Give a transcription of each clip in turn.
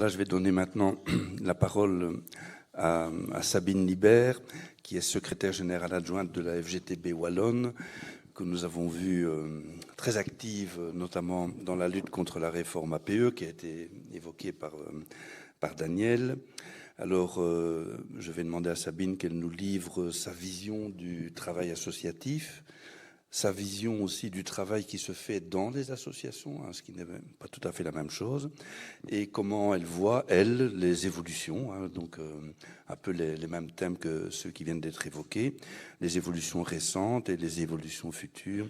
Là, je vais donner maintenant la parole à Sabine Libert, qui est secrétaire générale adjointe de la FGTB Wallonne, que nous avons vue très active, notamment dans la lutte contre la réforme APE, qui a été évoquée par Daniel. Alors, je vais demander à Sabine qu'elle nous livre sa vision du travail associatif, sa vision aussi du travail qui se fait dans les associations, ce qui n'est pas tout à fait la même chose, et comment elle voit, elle, les évolutions, donc un peu les mêmes thèmes que ceux qui viennent d'être évoqués, les évolutions récentes et les évolutions futures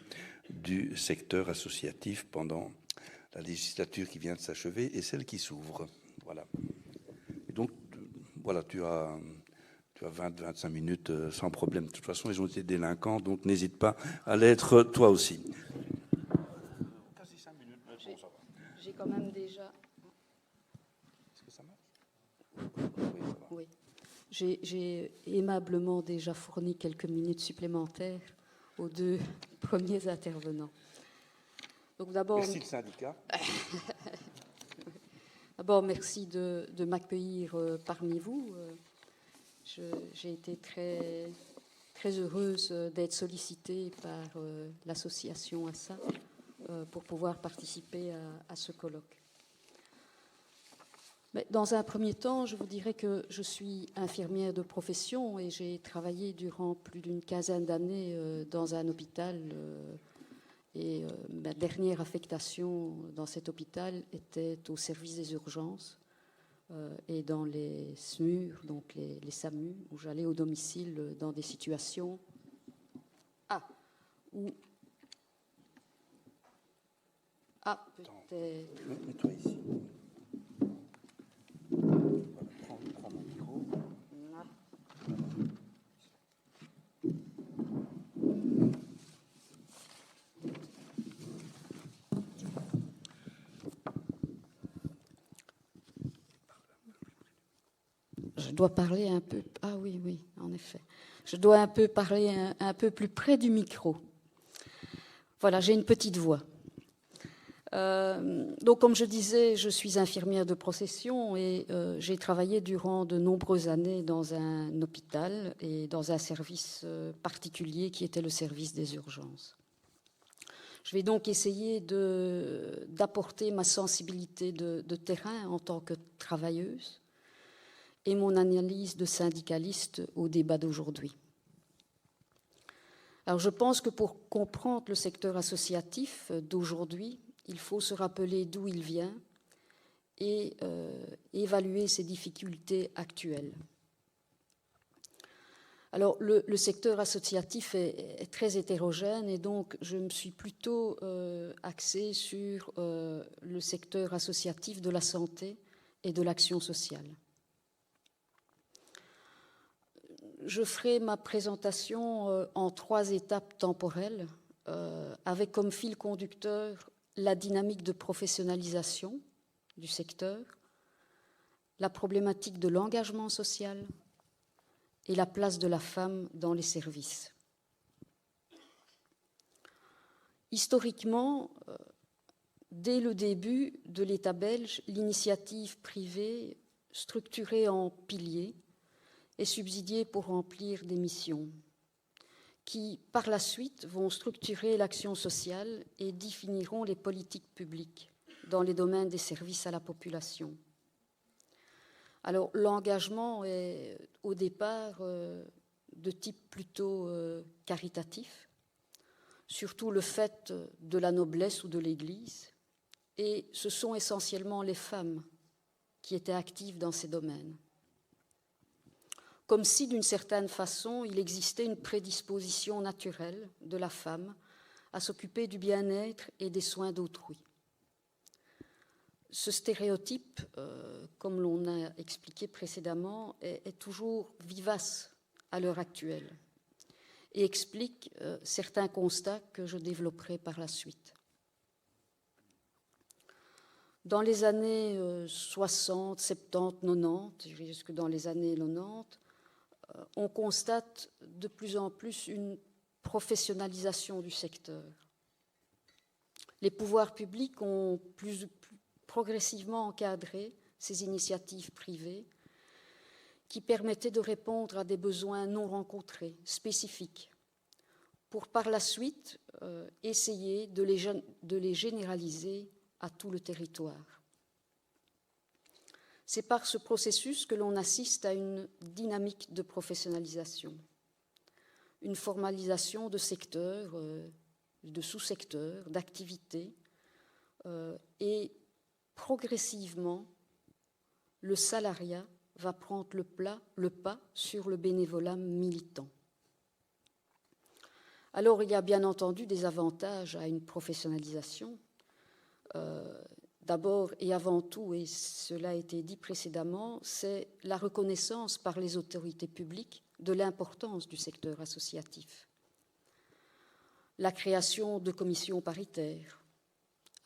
du secteur associatif pendant la législature qui vient de s'achever et celle qui s'ouvre. Voilà. Et donc, voilà, tu as 20-25 minutes sans problème. De toute façon, ils ont été délinquants, donc n'hésite pas à l'être toi aussi. J'ai quand même déjà... Est-ce que ça marche ? Oui. J'ai aimablement déjà fourni quelques minutes supplémentaires aux deux premiers intervenants. Donc d'abord, merci le syndicat. D'abord, merci de m'accueillir parmi vous. J'ai été très, très heureuse d'être sollicitée par l'association ASSA pour pouvoir participer à ce colloque. Mais dans un premier temps, je vous dirais que je suis infirmière de profession et j'ai travaillé durant plus d'une quinzaine d'années dans un hôpital. Et ma dernière affectation dans cet hôpital était au service des urgences et dans les SMUR, donc les SAMU, où j'allais au domicile dans des situations où... peut-être... Mets-toi ici. Prends mon micro. Je dois parler un peu... Ah oui, en effet. Je dois un peu parler un peu plus près du micro. Voilà, j'ai une petite voix. Donc, comme je disais, je suis infirmière de profession et j'ai travaillé durant de nombreuses années dans un hôpital et dans un service particulier qui était le service des urgences. Je vais donc essayer d'apporter ma sensibilité de terrain en tant que travailleuse et mon analyse de syndicaliste au débat d'aujourd'hui. Alors, je pense que pour comprendre le secteur associatif d'aujourd'hui, il faut se rappeler d'où il vient et évaluer ses difficultés actuelles. Alors, le secteur associatif est très hétérogène et donc je me suis plutôt axée sur le secteur associatif de la santé et de l'action sociale. Je ferai ma présentation en 3 étapes temporelles avec comme fil conducteur la dynamique de professionnalisation du secteur, la problématique de l'engagement social et la place de la femme dans les services. Historiquement, dès le début de l'État belge, l'initiative privée, structurée en piliers, est subsidiée pour remplir des missions qui, par la suite, vont structurer l'action sociale et définiront les politiques publiques dans les domaines des services à la population. Alors, l'engagement est au départ de type plutôt caritatif, surtout le fait de la noblesse ou de l'Église, et ce sont essentiellement les femmes qui étaient actives dans ces domaines. Comme si, d'une certaine façon, il existait une prédisposition naturelle de la femme à s'occuper du bien-être et des soins d'autrui. Ce stéréotype, comme l'on a expliqué précédemment, est toujours vivace à l'heure actuelle et explique certains constats que je développerai par la suite. Dans les années 60, 70, 90, jusque dans les années 90, on constate de plus en plus une professionnalisation du secteur. Les pouvoirs publics ont plus progressivement encadré ces initiatives privées qui permettaient de répondre à des besoins non rencontrés, spécifiques, pour par la suite essayer de les généraliser à tout le territoire. C'est par ce processus que l'on assiste à une dynamique de professionnalisation, une formalisation de secteurs, de sous-secteurs, d'activités, et progressivement, le salariat va prendre le pas sur le bénévolat militant. Alors, il y a bien entendu des avantages à une professionnalisation. D'abord et avant tout, et cela a été dit précédemment, c'est la reconnaissance par les autorités publiques de l'importance du secteur associatif. La création de commissions paritaires,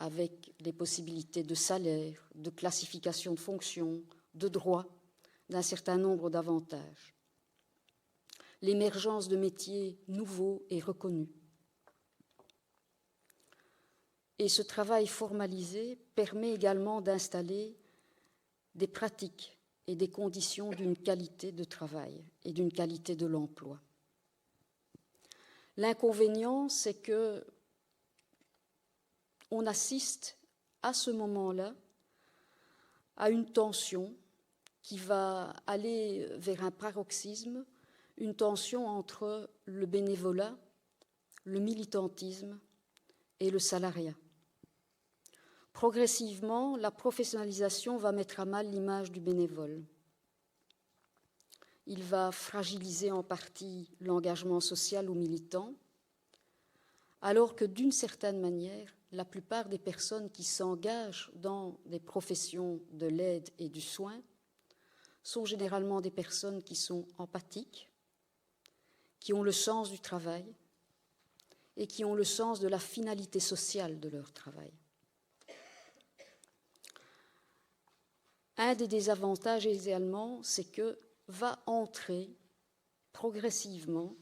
avec des possibilités de salaire, de classification de fonctions, de droits, d'un certain nombre d'avantages. L'émergence de métiers nouveaux et reconnus. Et ce travail formalisé permet également d'installer des pratiques et des conditions d'une qualité de travail et d'une qualité de l'emploi. L'inconvénient, c'est que on assiste à ce moment-là à une tension qui va aller vers un paroxysme, une tension entre le bénévolat, le militantisme et le salariat. Progressivement, la professionnalisation va mettre à mal l'image du bénévole. Il va fragiliser en partie l'engagement social ou militant, alors que d'une certaine manière, la plupart des personnes qui s'engagent dans des professions de l'aide et du soin sont généralement des personnes qui sont empathiques, qui ont le sens du travail et qui ont le sens de la finalité sociale de leur travail. Un des désavantages également, c'est que va entrer progressivement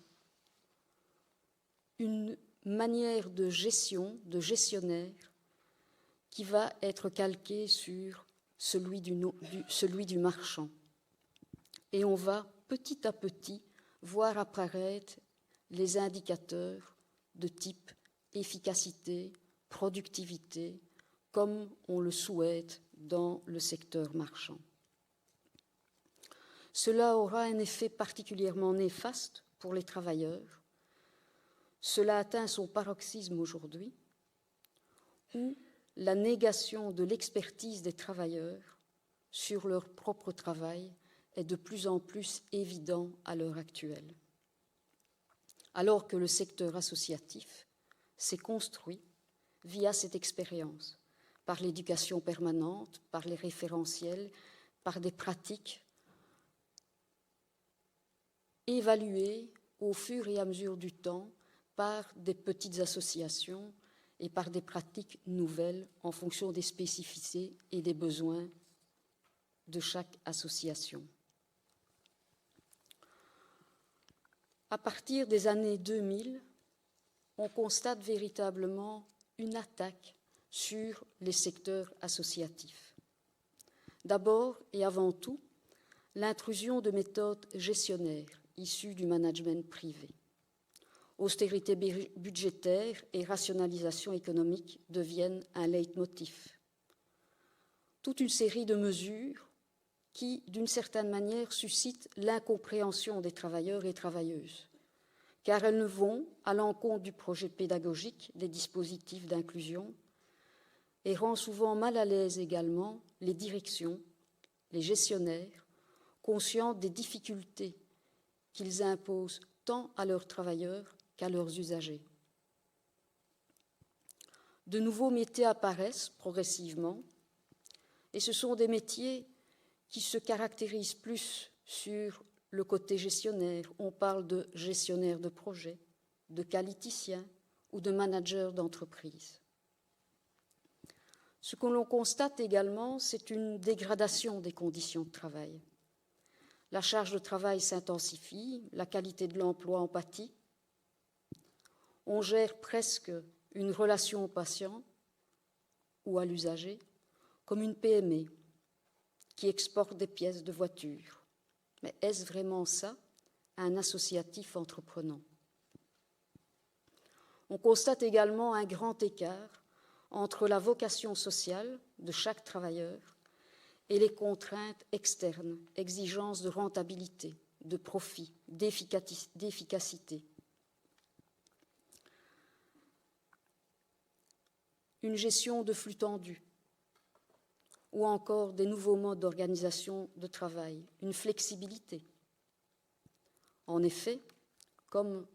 une manière de gestion, de gestionnaire, qui va être calquée sur celui du marchand. Et on va petit à petit voir apparaître les indicateurs de type efficacité, productivité, comme on le souhaite dans le secteur marchand. Cela aura un effet particulièrement néfaste pour les travailleurs. Cela atteint son paroxysme aujourd'hui, où la négation de l'expertise des travailleurs sur leur propre travail est de plus en plus évident à l'heure actuelle. Alors que le secteur associatif s'est construit via cette expérience, par l'éducation permanente, par les référentiels, par des pratiques évaluées au fur et à mesure du temps par des petites associations et par des pratiques nouvelles en fonction des spécificités et des besoins de chaque association. À partir des années 2000, on constate véritablement une attaque sur les secteurs associatifs. D'abord et avant tout, l'intrusion de méthodes gestionnaires issues du management privé. Austérité budgétaire et rationalisation économique deviennent un leitmotiv. Toute une série de mesures qui, d'une certaine manière, suscitent l'incompréhension des travailleurs et travailleuses, car elles ne vont à l'encontre du projet pédagogique des dispositifs d'inclusion et rend souvent mal à l'aise également les directions, les gestionnaires, conscients des difficultés qu'ils imposent tant à leurs travailleurs qu'à leurs usagers. De nouveaux métiers apparaissent progressivement, et ce sont des métiers qui se caractérisent plus sur le côté gestionnaire. On parle de gestionnaire de projet, de qualiticien ou de manager d'entreprise. Ce que l'on constate également, c'est une dégradation des conditions de travail. La charge de travail s'intensifie, la qualité de l'emploi en pâtit. On gère presque une relation au patient ou à l'usager comme une PME, qui exporte des pièces de voiture. Mais est-ce vraiment ça, un associatif entreprenant? On constate également un grand écart entre la vocation sociale de chaque travailleur et les contraintes externes, exigences de rentabilité, de profit, d'efficacité. Une gestion de flux tendus, ou encore des nouveaux modes d'organisation de travail, une flexibilité. En effet, comme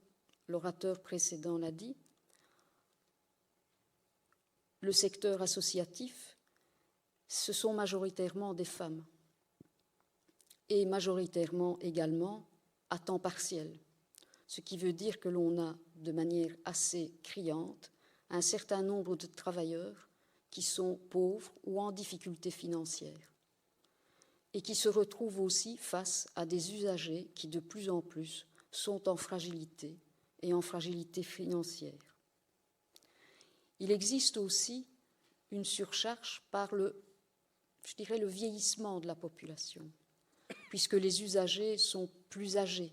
l'orateur précédent l'a dit, le secteur associatif, ce sont majoritairement des femmes, et majoritairement également à temps partiel, ce qui veut dire que l'on a de manière assez criante un certain nombre de travailleurs qui sont pauvres ou en difficulté financière et qui se retrouvent aussi face à des usagers qui de plus en plus sont en fragilité et en fragilité financière. Il existe aussi une surcharge par le vieillissement de la population, puisque les usagers sont plus âgés,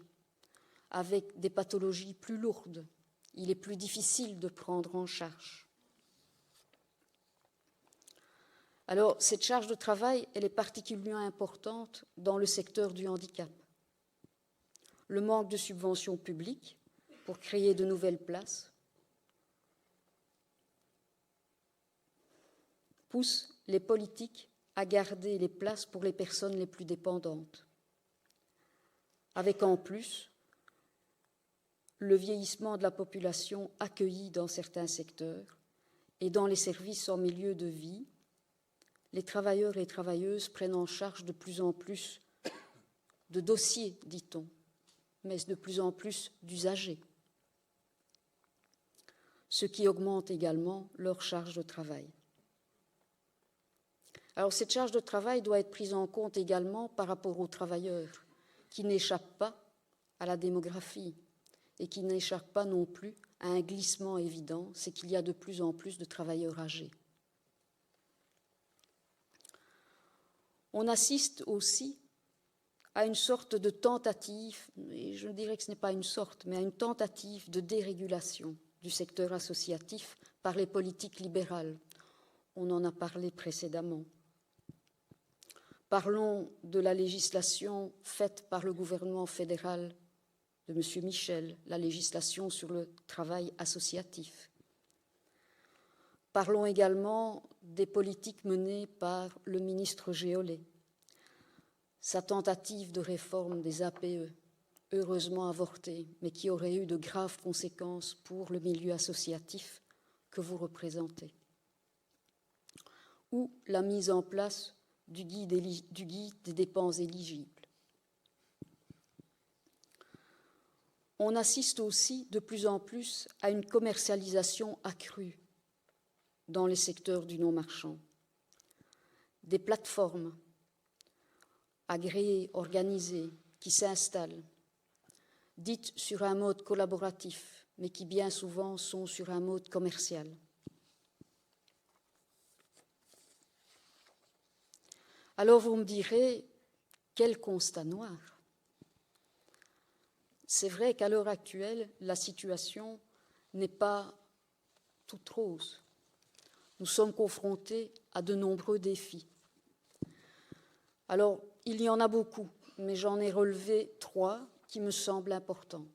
avec des pathologies plus lourdes. Il est plus difficile de prendre en charge. Alors, cette charge de travail, elle est particulièrement importante dans le secteur du handicap. Le manque de subventions publiques pour créer de nouvelles places pousse les politiques à garder les places pour les personnes les plus dépendantes, avec en plus le vieillissement de la population accueillie dans certains secteurs et dans les services en milieu de vie. Les travailleurs et travailleuses prennent en charge de plus en plus de dossiers, dit-on, mais de plus en plus d'usagers, ce qui augmente également leur charge de travail. Alors cette charge de travail doit être prise en compte également par rapport aux travailleurs qui n'échappent pas à la démographie et qui n'échappent pas non plus à un glissement évident, c'est qu'il y a de plus en plus de travailleurs âgés. On assiste aussi à une sorte de tentative, et je dirais que ce n'est pas une sorte, mais à une tentative de dérégulation du secteur associatif par les politiques libérales. On en a parlé précédemment. Parlons de la législation faite par le gouvernement fédéral de M. Michel, la législation sur le travail associatif. Parlons également des politiques menées par le ministre Géolet. Sa tentative de réforme des APE, heureusement avortée, mais qui aurait eu de graves conséquences pour le milieu associatif que vous représentez. Ou la mise en place du guide des dépenses éligibles. On assiste aussi de plus en plus à une commercialisation accrue dans les secteurs du non-marchand. Des plateformes agréées, organisées, qui s'installent, dites sur un mode collaboratif, mais qui bien souvent sont sur un mode commercial. Alors vous me direz, quel constat noir? C'est vrai qu'à l'heure actuelle, la situation n'est pas toute rose. Nous sommes confrontés à de nombreux défis. Alors, il y en a beaucoup, mais j'en ai relevé 3 qui me semblent importants.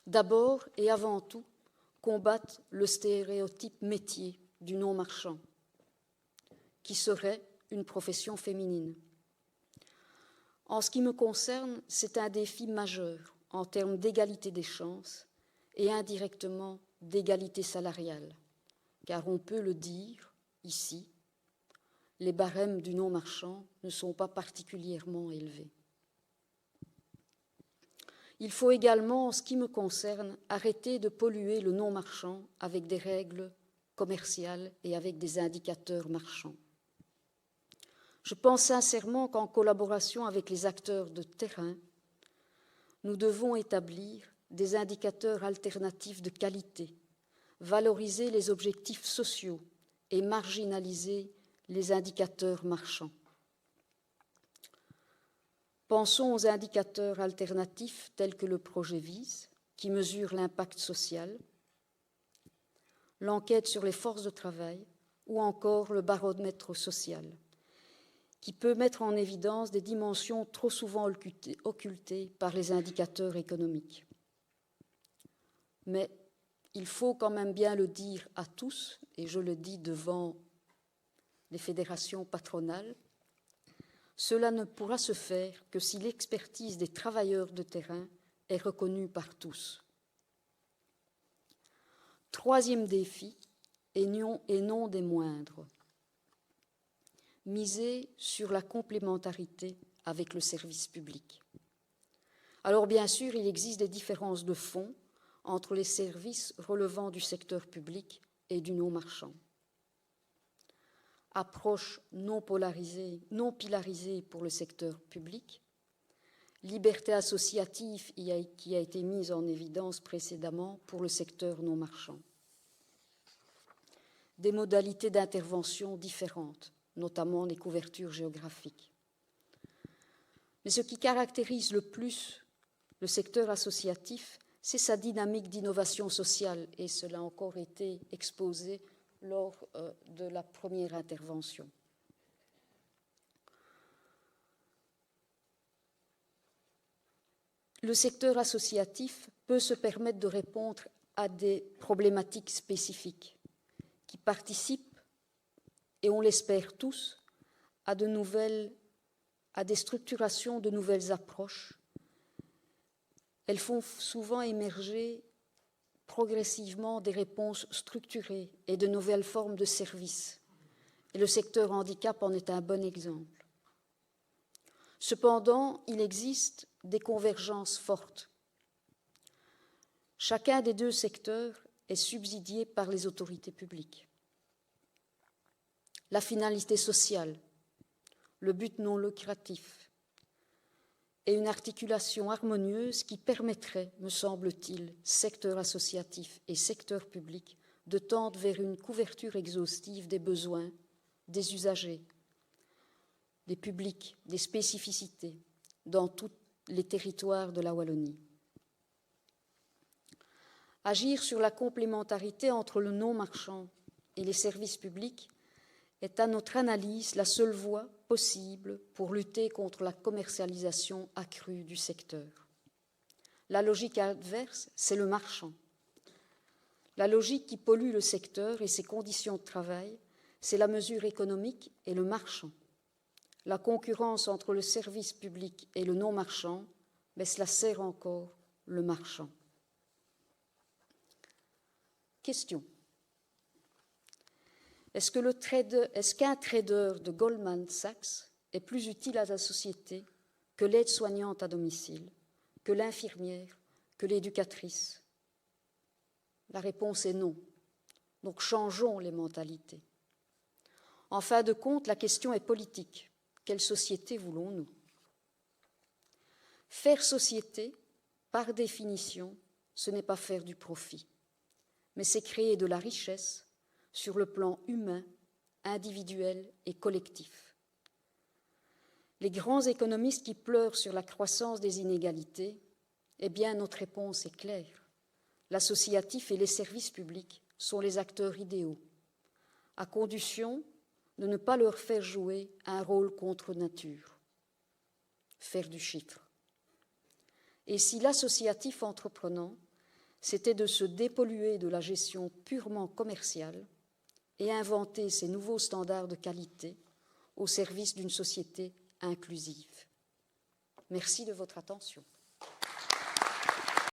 D'abord et avant tout, combattre le stéréotype métier du non-marchand, qui serait une profession féminine. En ce qui me concerne, c'est un défi majeur en termes d'égalité des chances et indirectement d'égalité salariale, car on peut le dire ici, les barèmes du non-marchand ne sont pas particulièrement élevés. Il faut également, en ce qui me concerne, arrêter de polluer le non-marchand avec des règles commerciales et avec des indicateurs marchands. Je pense sincèrement qu'en collaboration avec les acteurs de terrain, nous devons établir des indicateurs alternatifs de qualité, valoriser les objectifs sociaux et marginaliser les indicateurs marchands. Pensons aux indicateurs alternatifs tels que le projet VISE, qui mesure l'impact social, l'enquête sur les forces de travail ou encore le baromètre social, qui peut mettre en évidence des dimensions trop souvent occultées par les indicateurs économiques. Mais il faut quand même bien le dire à tous, et je le dis devant les fédérations patronales, cela ne pourra se faire que si l'expertise des travailleurs de terrain est reconnue par tous. Troisième défi, et non des moindres, miser sur la complémentarité avec le service public. Alors bien sûr, il existe des différences de fond entre les services relevant du secteur public et du non marchand. Approche non polarisée, non pilarisée pour le secteur public, liberté associative qui a été mise en évidence précédemment pour le secteur non marchand. Des modalités d'intervention différentes, notamment les couvertures géographiques. Mais ce qui caractérise le plus le secteur associatif, c'est sa dynamique d'innovation sociale, et cela a encore été exposé lors de la première intervention. Le secteur associatif peut se permettre de répondre à des problématiques spécifiques qui participent, et on l'espère tous, à des structurations de nouvelles approches. Elles font souvent émerger progressivement des réponses structurées et de nouvelles formes de services. Et le secteur handicap en est un bon exemple. Cependant, il existe des convergences fortes. Chacun des deux secteurs est subsidié par les autorités publiques. La finalité sociale, le but non lucratif et une articulation harmonieuse qui permettrait, me semble-t-il, secteur associatif et secteur public, de tendre vers une couverture exhaustive des besoins des usagers, des publics, des spécificités dans tous les territoires de la Wallonie. Agir sur la complémentarité entre le non-marchand et les services publics est à notre analyse la seule voie possible pour lutter contre la commercialisation accrue du secteur. La logique adverse, c'est le marchand. La logique qui pollue le secteur et ses conditions de travail, c'est la mesure économique et le marchand. La concurrence entre le service public et le non-marchand, mais cela sert encore le marchand. Question. Est-ce qu'un trader de Goldman Sachs est plus utile à la société que l'aide-soignante à domicile, que l'infirmière, que l'éducatrice? La réponse est non. Donc changeons les mentalités. En fin de compte, la question est politique. Quelle société voulons-nous? Faire société, par définition, ce n'est pas faire du profit, mais c'est créer de la richesse sur le plan humain, individuel et collectif. Les grands économistes qui pleurent sur la croissance des inégalités, eh bien notre réponse est claire. L'associatif et les services publics sont les acteurs idéaux, à condition de ne pas leur faire jouer un rôle contre nature, faire du chiffre. Et si l'associatif entreprenant, c'était de se dépolluer de la gestion purement commerciale et inventer ces nouveaux standards de qualité au service d'une société inclusive. Merci de votre attention.